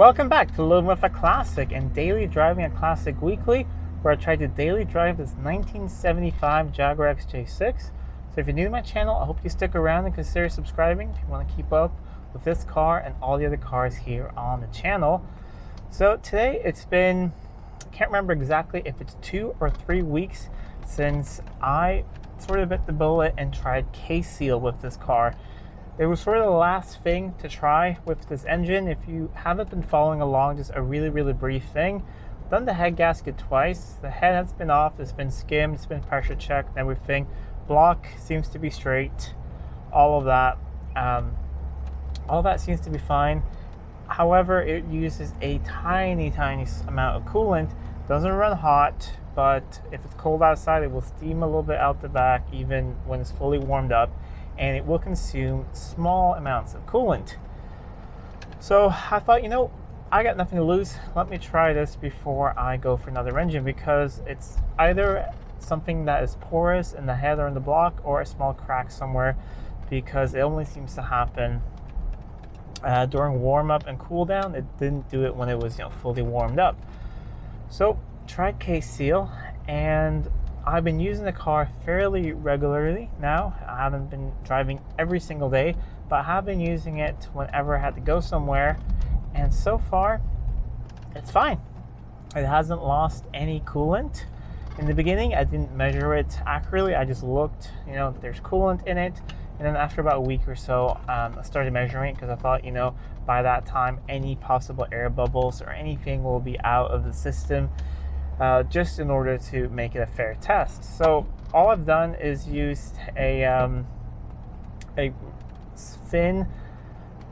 Welcome back to Living with a Classic and Daily Driving a Classic Weekly, where I try to daily drive this 1975 Jaguar XJ6. So if you're new to my channel, I hope you stick around and consider subscribing if you want to keep up with this car and all the other cars here on the channel. So today it's been, I can't remember exactly if it's 2 or 3 weeks since I sort of bit the bullet and tried kseal with this car. It was sort of the last thing to try with this engine. If you haven't been following along, just a really brief thing. Done the head gasket twice. The head has been off, it's been skimmed, it's been pressure checked and everything. Block seems to be straight. All of that seems to be fine. However, it uses a tiny amount of coolant. Doesn't run hot, but if it's cold outside, it will steam a little bit out the back even when it's fully warmed up. And it will consume small amounts of coolant. So I thought, I got nothing to lose. Let me try this before I go for another engine, because it's either something that is porous in the head or in the block, or a small crack somewhere, because it only seems to happen during warm up and cool down. It didn't do it when it was fully warmed up. So tried kseal, and I've been using the car fairly regularly now. I haven't been driving every single day, but I have been using it whenever I had to go somewhere, and so far it's fine. It hasn't lost any coolant. In the beginning, I didn't measure it accurately. I just looked, there's coolant in it, and then after about a week or so, I started measuring it, because I thought, by that time, any possible air bubbles or anything will be out of the system. Just in order to make it a fair test. So all I've done is used a thin,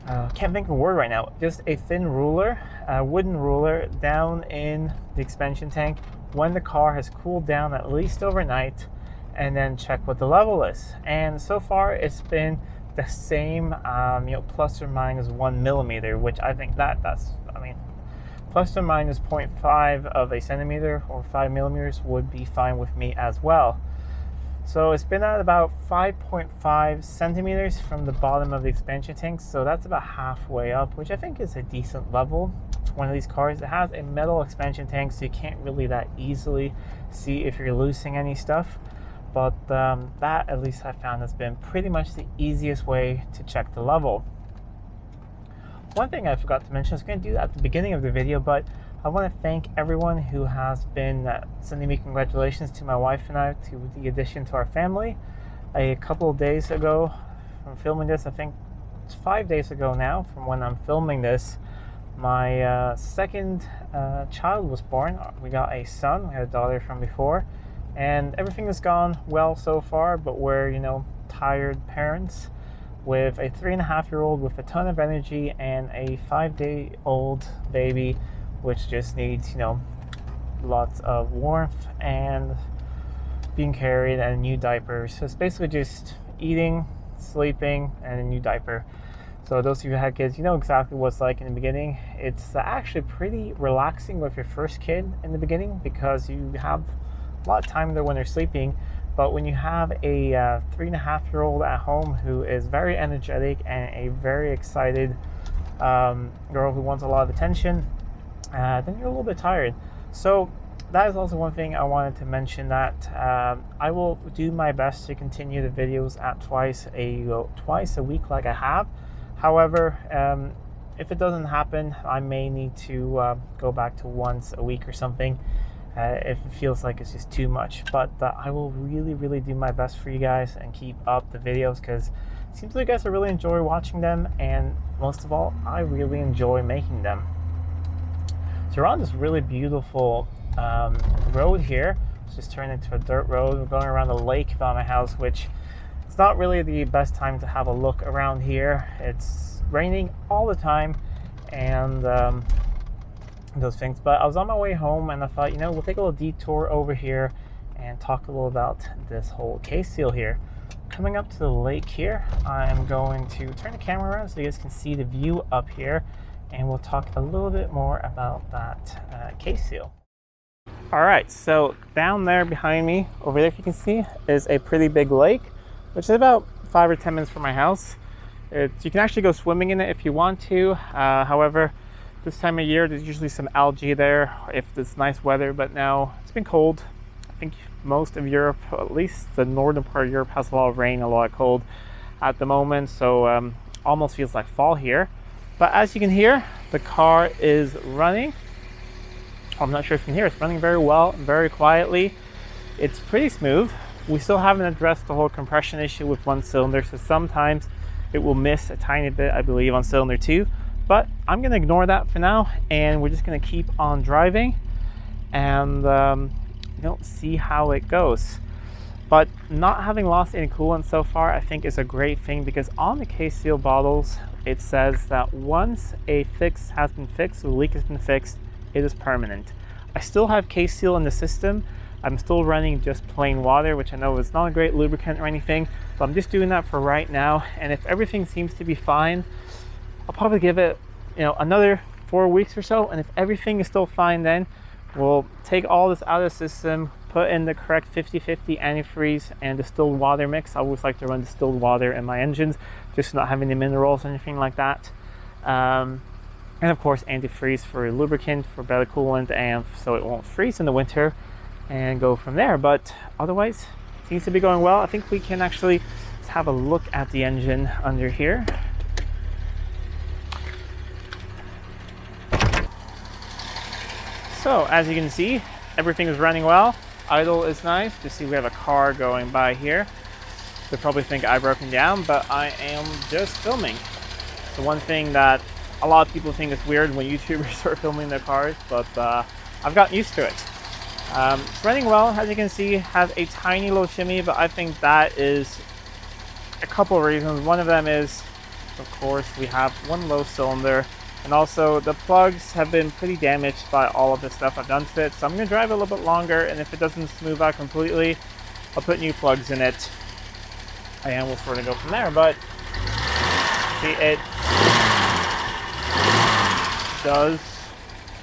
can't think of a word right now, just a thin ruler, a wooden ruler down in the expansion tank when the car has cooled down at least overnight, and then check what the level is. And so far it's been the same, plus or minus 1 millimeter, which I think that's plus or minus 0.5 of a centimeter or 5 millimeters would be fine with me as well. So it's been at about 5.5 centimeters from the bottom of the expansion tank, so that's about halfway up, which I think is a decent level for one of these cars. It has a metal expansion tank, so you can't really that easily see if you're losing any stuff, but that, at least I found, has been pretty much the easiest way to check the level. One thing I forgot to mention, I was going to do that at the beginning of the video, but I want to thank everyone who has been sending me congratulations to my wife and I to the addition to our family. A couple of days ago from filming this, I think it's 5 days ago now from when I'm filming this, my second child was born. We got a son. We had a daughter from before, and everything has gone well so far, but we're tired parents with a 3.5-year-old with a ton of energy and a 5-day-old baby, which just needs, lots of warmth and being carried and a new diaper. So it's basically just eating, sleeping, and a new diaper. So those of you who had kids, you know exactly what it's like in the beginning. It's actually pretty relaxing with your first kid in the beginning, because you have a lot of time there when they're sleeping. But when you have a 3.5-year-old at home who is very energetic and a very excited girl who wants a lot of attention, then you're a little bit tired. So that is also one thing I wanted to mention, that I will do my best to continue the videos at twice a week like I have. However, if it doesn't happen, I may need to go back to once a week or something. If it feels like it's just too much, but I will really do my best for you guys and keep up the videos, because it seems like you guys really enjoy watching them, and most of all, I really enjoy making them. So we're on this really beautiful road here. It's just turned into a dirt road. We're going around the lake by my house, which it's not really the best time to have a look around here. It's raining all the time, and those things. But I was on my way home, and I thought, we'll take a little detour over here and talk a little about this whole kseal here. Coming up to the lake here, I'm going to turn the camera around so you guys can see the view up here, and we'll talk a little bit more about that kseal. All right, so down there behind me, over there, if you can see, is a pretty big lake, which is about 5 or 10 minutes from my house. You can actually go swimming in it if you want to. However, This time of year, there's usually some algae there if it's nice weather, but now it's been cold. I think most of Europe, at least the northern part of Europe, has a lot of rain, a lot of cold at the moment, so almost feels like fall here. But as you can hear, the car is running. I'm not sure if you can hear, it's running very well, very quietly. It's pretty smooth. We still haven't addressed the whole compression issue with one cylinder, so sometimes it will miss a tiny bit, I believe, on cylinder 2. But I'm going to ignore that for now, and we're just going to keep on driving and see how it goes. But not having lost any coolant so far, I think is a great thing, because on the kseal bottles, it says that once a fix has been fixed, the leak has been fixed, it is permanent. I still have kseal in the system. I'm still running just plain water, which I know is not a great lubricant or anything, but I'm just doing that for right now. And if everything seems to be fine, I'll probably give it, another 4 weeks or so. And if everything is still fine, then we'll take all this out of the system, put in the correct 50-50 antifreeze and distilled water mix. I always like to run distilled water in my engines, just not having the minerals or anything like that. And of course, antifreeze for lubricant, for better coolant, and so it won't freeze in the winter, and go from there. But otherwise, seems to be going well. I think we can actually have a look at the engine under here. So as you can see, everything is running well. Idle is nice. You see we have a car going by here. They probably think I've broken down, but I am just filming. The one thing that a lot of people think is weird when YouTubers start filming their cars, but I've gotten used to it. It's running well, as you can see. Has a tiny little shimmy, but I think that is a couple of reasons. One of them is, of course, we have one low cylinder, and also the plugs have been pretty damaged by all of the stuff I've done to it. So I'm going to drive it a little bit longer, and if it doesn't smooth out completely, I'll put new plugs in it, and we'll sort of go from there. But see, it does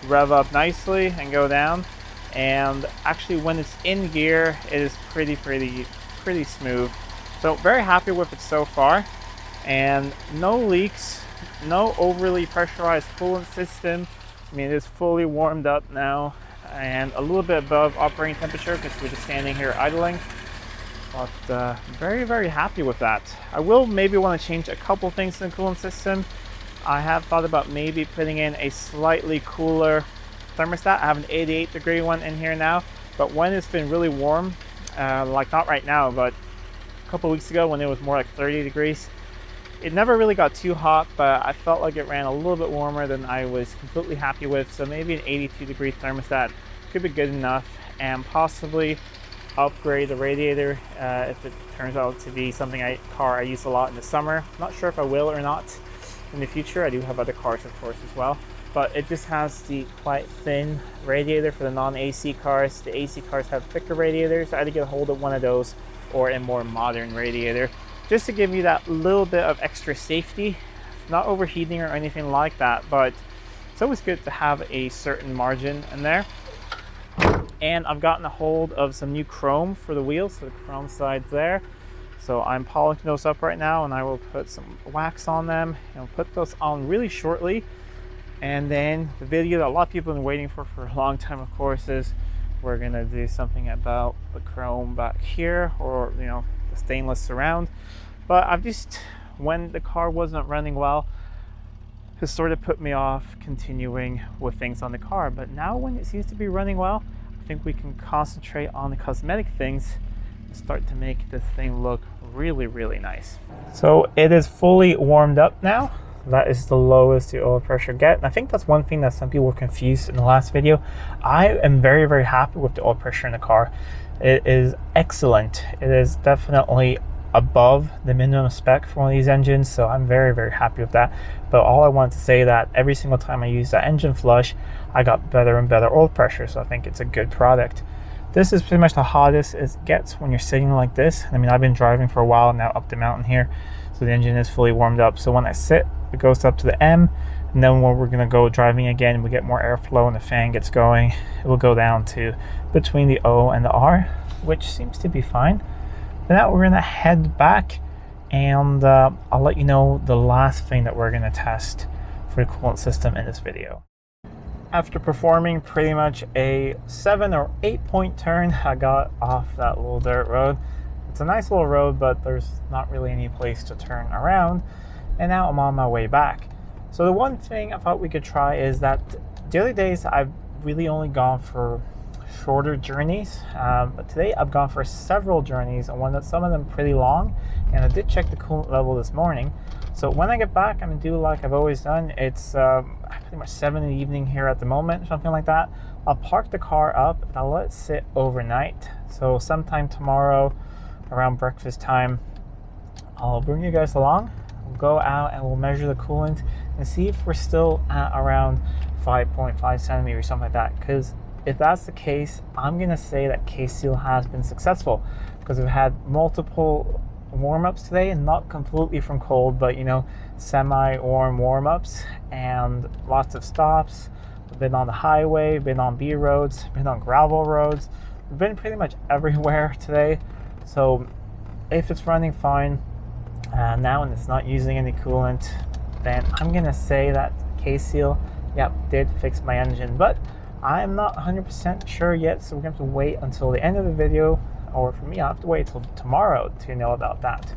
rev up nicely and go down, and actually when it's in gear, it is pretty smooth. So very happy with it so far, and no leaks, no overly pressurized coolant system. I mean, it is fully warmed up now and a little bit above operating temperature because we're just standing here idling. But very happy with that. I will maybe want to change a couple things in the coolant system. I have thought about maybe putting in a slightly cooler thermostat. I have an 88 degree one in here now, but when it's been really warm, like not right now, but a couple weeks ago when it was more like 30 degrees, it never really got too hot, but I felt like it ran a little bit warmer than I was completely happy with. So maybe an 82 degree thermostat could be good enough, and possibly upgrade the radiator if it turns out to be something car I use a lot in the summer. I'm not sure if I will or not in the future. I do have other cars, of course, as well, but it just has the quite thin radiator for the non-AC cars. The AC cars have thicker radiators. I had to get a hold of one of those or a more modern radiator, just to give you that little bit of extra safety, not overheating or anything like that, but it's always good to have a certain margin in there. And I've gotten a hold of some new chrome for the wheels, so the chrome sides there. So I'm polishing those up right now, and I will put some wax on them and put those on really shortly. And then the video that a lot of people have been waiting for a long time, of course, is we're gonna do something about the chrome back here, or the stainless surround. But I've just, when the car wasn't running well, it sort of put me off continuing with things on the car. But now when it seems to be running well, I think we can concentrate on the cosmetic things and start to make this thing look really nice. So it is fully warmed up now. That is the lowest the oil pressure get. And I think that's one thing that some people were confused in the last video. I am very happy with the oil pressure in the car. It is excellent. It is definitely above the minimum spec for one of these engines, so I'm very happy with that. But all I wanted to say that every single time I use that engine flush, I got better and better oil pressure, so I think it's a good product. This is pretty much the hottest it gets when you're sitting like this. I mean, I've been driving for a while now up the mountain here, so the engine is fully warmed up. So when I sit, it goes up to the M, and then when we're gonna go driving again, we get more airflow and the fan gets going, it will go down to between the O and the R, which seems to be fine. Now we're gonna head back, and I'll let you know the last thing that we're gonna test for the coolant system in this video. After performing pretty much a 7 or 8 point turn, I got off that little dirt road. It's a nice little road, but there's not really any place to turn around, and now I'm on my way back. So the one thing I thought we could try is that the other days I've really only gone for shorter journeys, but today I've gone for several journeys, and some of them pretty long, and I did check the coolant level this morning. So when I get back, I'm gonna do like I've always done. It's pretty much 7 in the evening here at the moment, something like that. I'll park the car up and I'll let it sit overnight. So sometime tomorrow around breakfast time, I'll bring you guys along. We'll go out and we'll measure the coolant and see if we're still at around 5.5 centimeters, something like that. Because if that's the case, I'm gonna say that kseal has been successful, because we've had multiple warm-ups today, and not completely from cold, but semi-warm warm-ups and lots of stops. We've been on the highway, been on B roads, been on gravel roads. We've been pretty much everywhere today. So if it's running fine now and it's not using any coolant, then I'm gonna say that kseal, did fix my engine. But I'm not 100% sure yet, so we're going to have to wait until the end of the video, or for me, I'll have to wait till tomorrow to know about that.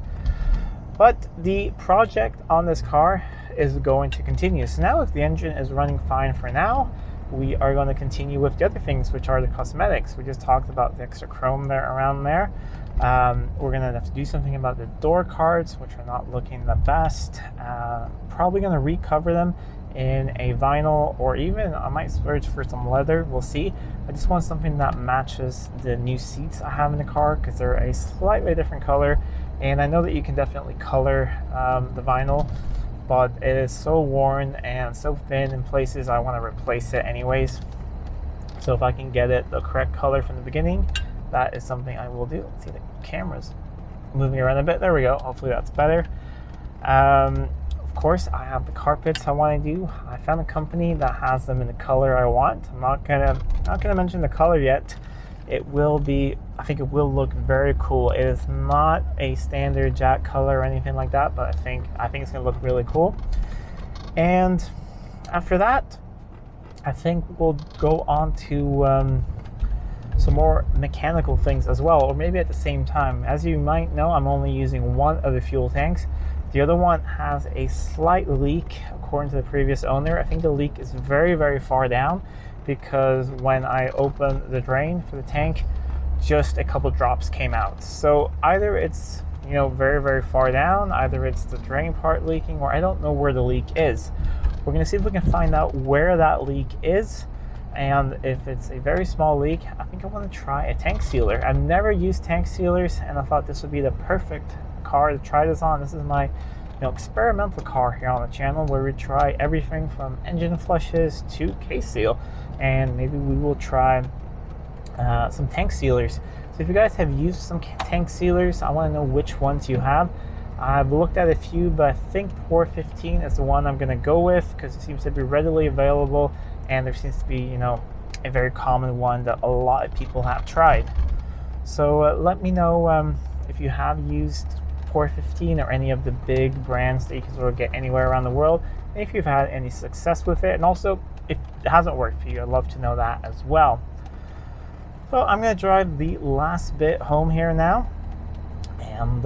But the project on this car is going to continue. So now if the engine is running fine for now, we are going to continue with the other things, which are the cosmetics. We just talked about the extra chrome there around there. We're going to have to do something about the door cards, which are not looking the best. Probably going to recover them in a vinyl, or even I might search for some leather. We'll see. I just want something that matches the new seats I have in the car, because they're a slightly different color, and I know that you can definitely color the vinyl, but it is so worn and so thin in places. I want to replace it anyways, so if I can get it the correct color from the beginning, that is something I will do. Let's see, the camera's moving around a bit. There we go. Hopefully that's better. Of course, I have the carpets I want to do. I found a company that has them in the color I want. I'm not gonna mention the color yet. It will be, I think it will look very cool. It is not a standard jack color or anything like that, but I think it's gonna look really cool. And after that, I think we'll go on to some more mechanical things as well, or maybe at the same time. As you might know, I'm only using one of the fuel tanks. The other one has a slight leak, according to the previous owner. I think the leak is very, very far down, because when I opened the drain for the tank, just a couple drops came out. So either it's very, very far down, either it's the drain part leaking, or I don't know where the leak is. We're going to see if we can find out where that leak is, and if it's a very small leak, I think I want to try a tank sealer. I've never used tank sealers, and I thought this would be the perfect car to try this on. This is my experimental car here on the channel, where we try everything from engine flushes to kseal, and maybe we will try some tank sealers. So if you guys have used some tank sealers, I want to know which ones you have. I've looked at a few, but I think Pore 15 is the one I'm going to go with, because it seems to be readily available, and there seems to be a very common one that a lot of people have tried. So let me know if you have used Pore 15 or any of the big brands that you can sort of get anywhere around the world, and if you've had any success with it, and also if it hasn't worked for you, I'd love to know that as well. So I'm going to drive the last bit home here now, and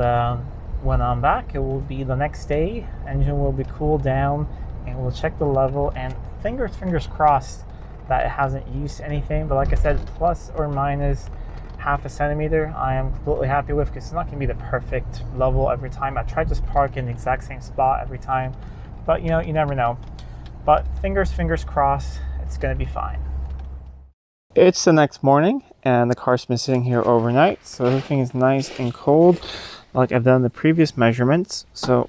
when I'm back, it will be the next day. Engine will be cooled down, and we'll check the level, and fingers crossed that it hasn't used anything. But like I said, plus or minus half a centimeter, I am completely happy with, because it's not going to be the perfect level every time. I try to just park in the exact same spot every time, but you never know. But fingers crossed, it's going to be fine. It's the next morning, and the car's been sitting here overnight, so everything is nice and cold, like I've done the previous measurements. So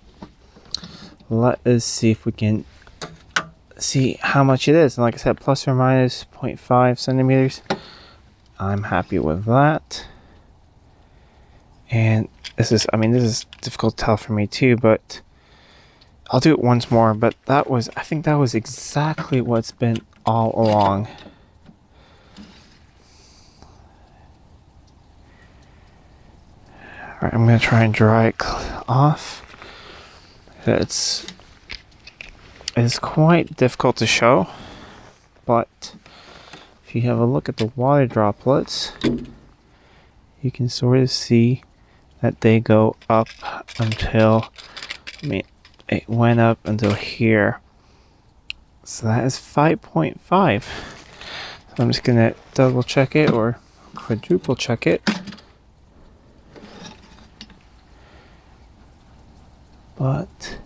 let us see if we can see how much it is. And like I said, plus or minus 0.5 centimeters. I'm happy with that. And this is difficult to tell for me too, but I'll do it once more. But I think that was exactly what's been all along. All right, I'm gonna try and dry it off. is quite difficult to show, but if you have a look at the water droplets, you can sort of see that they go up until, I mean, it went up until here. So that is 5.5. So I'm just gonna double check it or quadruple check it. But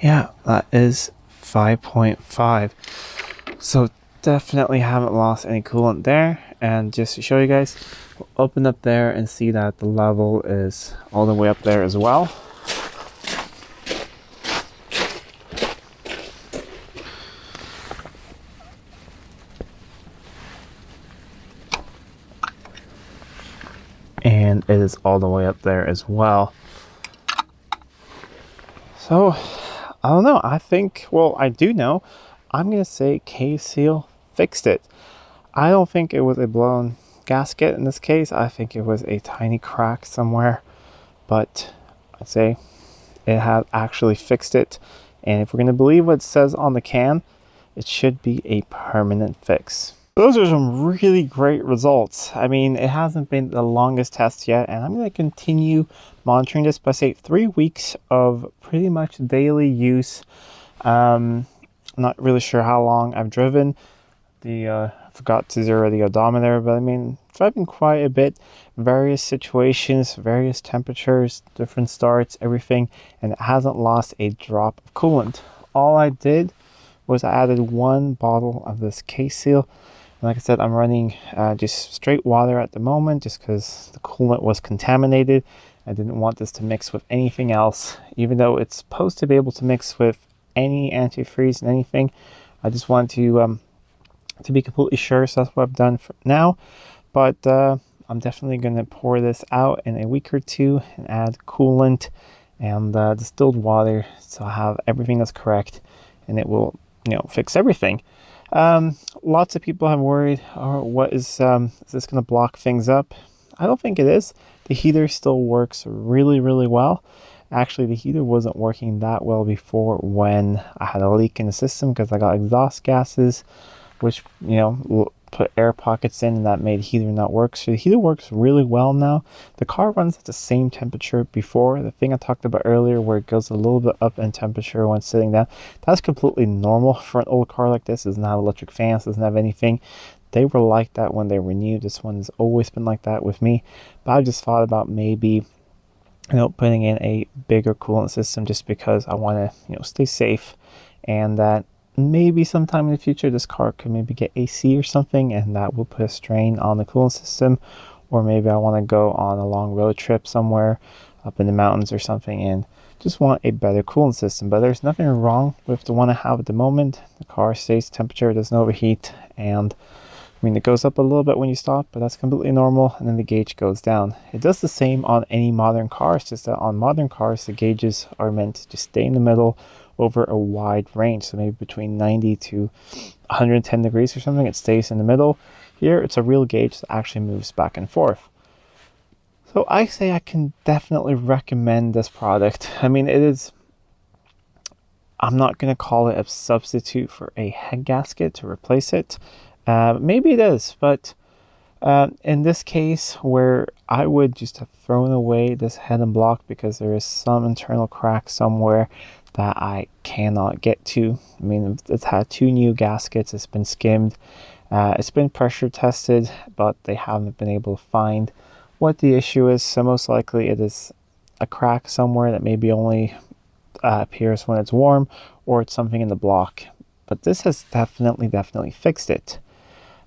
yeah, that is 5.5. So definitely haven't lost any coolant there. And just to show you guys, we'll open up there and see that the level is all the way up there as well. And it is all the way up there as well. So I don't know, I think, well, I do know, I'm gonna say kseal fixed it. I don't think it was a blown gasket in this case. I think it was a tiny crack somewhere, but I'd say it has actually fixed it. And if we're gonna believe what it says on the can, it should be a permanent fix. Those are some really great results. I mean, it hasn't been the longest test yet, and I'm going to continue monitoring this by, say, 3 weeks of pretty much daily use. I'm not really sure how long I've driven. I forgot to zero the odometer, but I mean, driving quite a bit, various situations, various temperatures, different starts, everything, and it hasn't lost a drop of coolant. All I did was I added 1 bottle of this kseal. Like I said, I'm running just straight water at the moment just because the coolant was contaminated. I didn't want this to mix with anything else, even though it's supposed to be able to mix with any antifreeze and anything. I just want to be completely sure, so that's what I've done for now. But I'm definitely going to pour this out in a week or two and add coolant and distilled water, so I have everything that's correct, and it will, fix everything. Lots of people have worried, what is this going to block things up? I don't think it is. The heater still works really, really well. Actually, the heater wasn't working that well before when I had a leak in the system because I got exhaust gases, which, put air pockets in, and that made the heater not work. So the heater works really well now. The car runs at the same temperature before. The thing I talked about earlier where it goes a little bit up in temperature when sitting down, that's completely normal for an old car like this. It doesn't have electric fans, doesn't have anything. They were like that when they were new. This one has always been like that with me. But I just thought about maybe putting in a bigger coolant system just because I want to stay safe, and that maybe sometime in the future this car could maybe get AC or something, and that will put a strain on the coolant system. Or maybe I want to go on a long road trip somewhere up in the mountains or something and just want a better coolant system. But there's nothing wrong with the one I have at the moment. The car stays temperature, doesn't overheat, and it goes up a little bit when you stop, but that's completely normal, and then the gauge goes down. It does the same on any modern car. It's just that on modern cars the gauges are meant to just stay in the middle over a wide range, so maybe between 90 to 110 degrees or something, it stays in the middle. Here it's a real gauge that actually moves back and forth. So I say I can definitely recommend this product. I mean, I'm not going to call it a substitute for a head gasket to replace it. Maybe it is, but in this case where I would just have thrown away this head and block because there is some internal crack somewhere that I cannot get to. I mean, it's had 2 new gaskets, it's been skimmed, it's been pressure tested, but they haven't been able to find what the issue is. So most likely it is a crack somewhere that maybe only appears when it's warm, or it's something in the block. But this has definitely fixed it.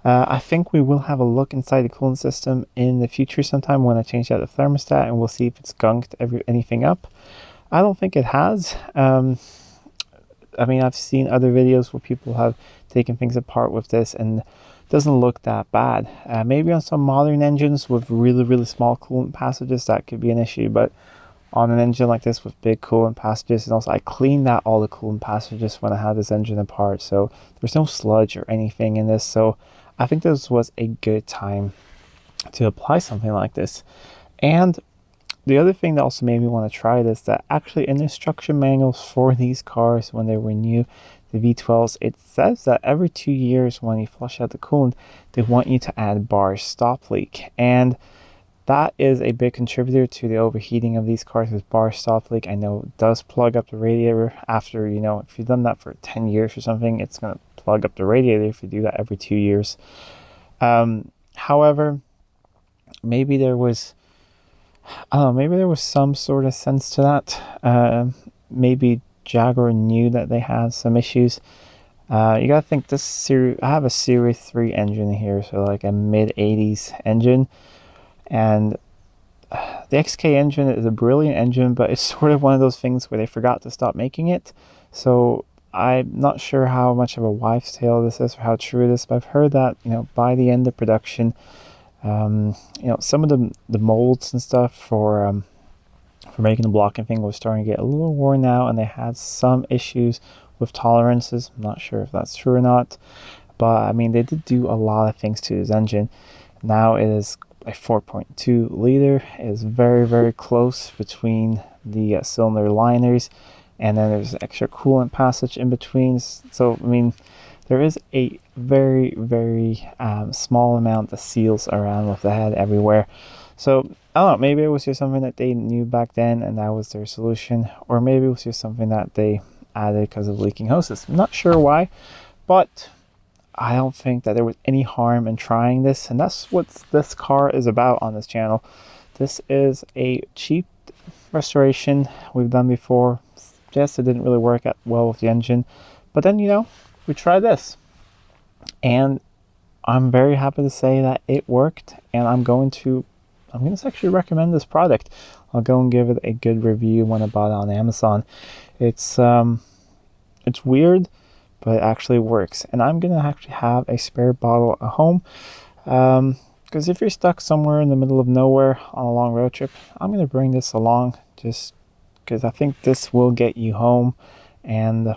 I think we will have a look inside the coolant system in the future sometime when I change out the thermostat, and we'll see if it's gunked anything up. I don't think it has. I mean, I've seen other videos where people have taken things apart with this, and it doesn't look that bad. Maybe on some modern engines with really small coolant passages, that could be an issue, but on an engine like this with big coolant passages, and also I cleaned out all the coolant passages when I had this engine apart, so there's no sludge or anything in this. So I think this was a good time to apply something like this. And the other thing that also made me want to try this, that actually in the instruction manuals for these cars when they were new, the V12s, it says that every 2 years when you flush out the coolant, they want you to add bar stop leak. And that is a big contributor to the overheating of these cars, with bar stop leak. I know it does plug up the radiator after, you know, if you've done that for 10 years or something, it's going to plug up the radiator if you do that every 2 years. However, maybe there was, I don't know, maybe there was some sort of sense to that. Maybe Jaguar knew that they had some issues. You gotta think this series, I have a Series 3 engine here, so like a mid-80s engine. And the XK engine is a brilliant engine, but it's sort of one of those things where they forgot to stop making it. So I'm not sure how much of a wives' tale this is or how true it is, but I've heard that, you know, by the end of production, you know, some of the molds and stuff for making the blocking thing was starting to get a little worn out, and they had some issues with tolerances. I'm not sure if that's true or not, but I mean, they did do a lot of things to this engine. Now it is a 4.2 liter. It is very, very close between the cylinder liners, and then there's extra coolant passage in between. So I mean, there is a very, very small amount of seals around with the head everywhere. So I don't know, maybe it was just something that they knew back then and that was their solution, or maybe it was just something that they added because of leaking hoses. I'm not sure why, but I don't think that there was any harm in trying this, and that's what this car is about on this channel. This is a cheap restoration we've done before. Yes, it didn't really work out well with the engine, but then, you know, we tried this, and I'm very happy to say that it worked, and I'm going to actually recommend this product. I'll go and give it a good review when I bought it on Amazon. It's weird, but it actually works, and I'm gonna actually have a spare bottle at home, because if you're stuck somewhere in the middle of nowhere on a long road trip, I'm gonna bring this along just because I think this will get you home, and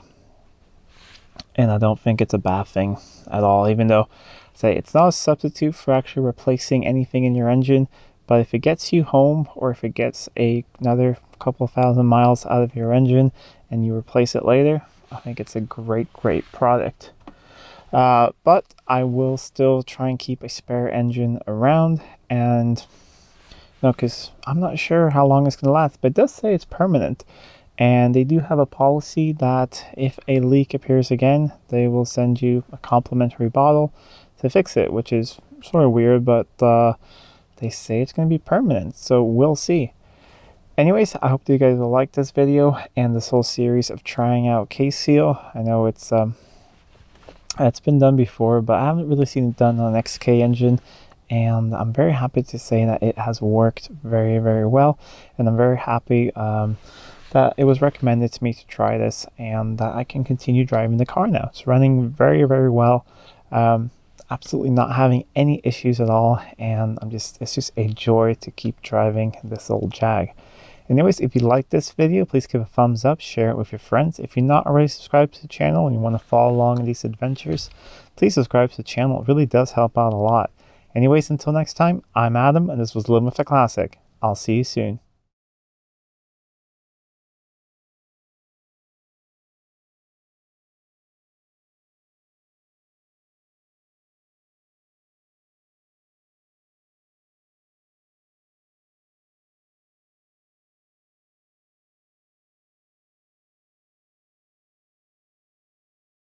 I don't think it's a bad thing at all, even though, say, it's not a substitute for actually replacing anything in your engine. But if it gets you home, or if it gets another couple thousand miles out of your engine and you replace it later, I think it's a great, great product. But I will still try and keep a spare engine around, and because I'm not sure how long it's going to last, but it does say it's permanent. And they do have a policy that if a leak appears again, they will send you a complimentary bottle to fix it, which is sort of weird, but they say it's going to be permanent, so we'll see. Anyways, I hope that you guys will like this video and this whole series of trying out kseal. I know it's been done before, but I haven't really seen it done on an XK engine, and I'm very happy to say that it has worked very, very well, and I'm very happy that it was recommended to me to try this, and that I can continue driving the car now. It's running very, very well. Absolutely not having any issues at all, and it's just a joy to keep driving this old Jag. Anyways, if you like this video, please give a thumbs up, share it with your friends. If you're not already subscribed to the channel and you want to follow along in these adventures, please subscribe to the channel. It really does help out a lot. Anyways, until next time, I'm Adam, and this was Living with a Classic. I'll see you soon.